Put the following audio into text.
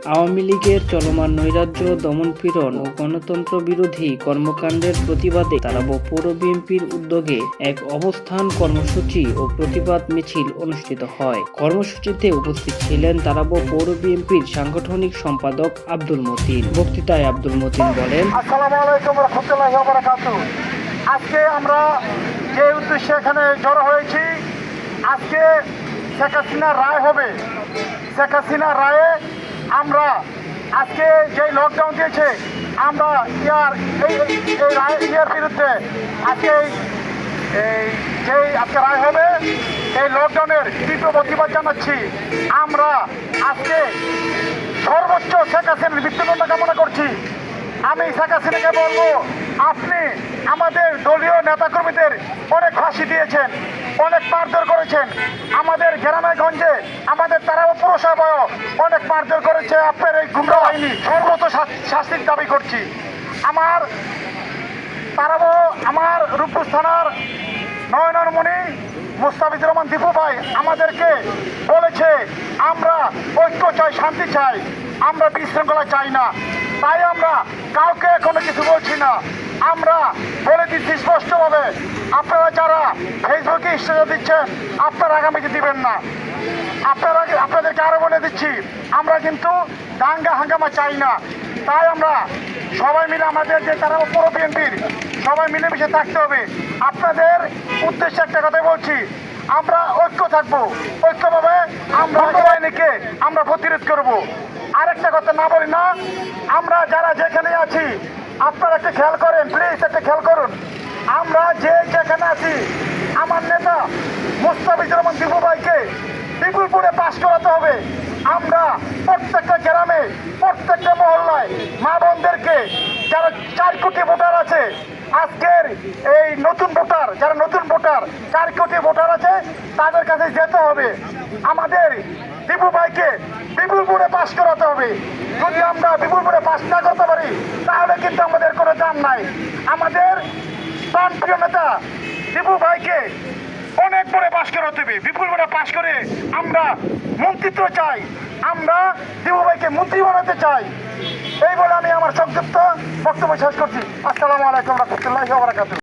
আওয়ামী লীগের চলমান নৈরাজ্য, দমনপীড়ন ও গণতন্ত্র বিরোধী কর্মকাণ্ডের প্রতিবাদে তারাবো পৌর বিএনপির উদ্যোগে এক অবস্থান কর্মসূচি ও প্রতিবাদ মিছিল অনুষ্ঠিত হয়। কর্মসূচিতে উপস্থিত ছিলেন তারাবো পৌর বিএনপির সাংগঠনিক সম্পাদক আব্দুল মতিন। বক্তৃতায় আব্দুল মতিন বলেন, আসসালামু আলাইকুম ওয়া রাহমাতুল্লাহি ওয়া বারাকাতুহু। আজকে আমরা যে উদ্দেশ্যে এখানে জড়ো হয়েছি, আজকে শেখ হাসিনার রায় হবে। শেখ হাসিনার রায়ে আমরা আজকে যে লকডাউন দিয়েছে, আমরা ইয়ার বিরুদ্ধে আজকে আজকে রায় হবে, এই লকডাউনের তীব্র প্রতিবাদ জানাচ্ছি। আমরা আজকে সর্বোচ্চ শেখ হাসিনার মৃত্যুদণ্ড কামনা করছি। আমি শেখ হাসিনাকে বলবো, আপনি আমাদের দলীয় নেতাকর্মীদের অনেক ফাঁসি দিয়েছেন, অনেক মারধর করেছেন, আমাদের গ্রামে গঞ্জে আমাদের তারাও পুরসভায়ও অনেক মারধর করেছে। আপনার এই গুন্ডা বাহিনী সর্বোচ্চ শাস্তির দাবি করছি। আমার রূপপুর থানার নয়নমণি মুস্তাফিজুর রহমান দীপু ভাই আমাদেরকে বলেছে, আমরা ঐক্য চাই, শান্তি চাই, আমরা বিশৃঙ্খলা চাই না। তাই আমরা কাউকে এখনো কিছু বলছি না। আমরা বলে দিচ্ছি স্পষ্টভাবে, আপনারা যারা ফেসবুকে স্ট্যাটাস দিচ্ছেন, আপনারা আগামীতে দিবেন না। আপনাদেরকে আরো বলে দিচ্ছি, আমরা কিন্তু দাঙ্গা হাঙ্গামা চাই না। তাই আমরা সবাই মিলে আমাদের যে তারা পৌর বিএনপির সবাই মিলেমিশে থাকতে হবে। আপনাদের উদ্দেশ্যে একটা কথা বলছি, আমরা ঐক্য থাকবো, ঐক্যভাবে আমরা বাহিনীকে আমরা প্রতিরোধ করব। আরেকটা কথা না বলি না, আমরা যারা যেখানে আছি আপনারা একটা খেয়াল করেন, প্লিজ একটা খেয়াল করুন। আমরা যেখানে আছি, আমার নেতা মুস্তাফিজুর রহমান দীপু ভাইকে বিপুলপুরে পাশ করাতে হবে। আমরা প্রত্যেকটা গ্রামে, প্রত্যেকটা মহল্লায় মা বোনদেরকে, যারা 4 কোটি ভোটার আছে, আজকের এই নতুন ভোটার, যারা নতুন ভোটার 4 কোটি ভোটার আছে, তাদের কাছে যেতে হবে। আমাদের দীপু ভাইকে বিপুলপুরে পাশ করাতে হবে। যদি আমরা বিপুলপুরে পাশ না করতে পারি, তাহলে কিন্তু আমাদের কোনো দাম নাই। আমাদের প্রাণপ্রিয় নেতা দীপু ভাইকে অনেক পরে পাশ করাতে হবে। বিপুলপুরে পাশ করে আমরা মন্ত্রিত্ব চাই, আমরা দীপু ভাইকে মন্ত্রী বানাতে চাই। এই বলে আমি আমার সংক্ষিপ্ত বক্তব্য শেষ করছি। আসসালামু আলাইকুম ওয়া রাহমাতুল্লাহি ওয়া বারাকাতুহু।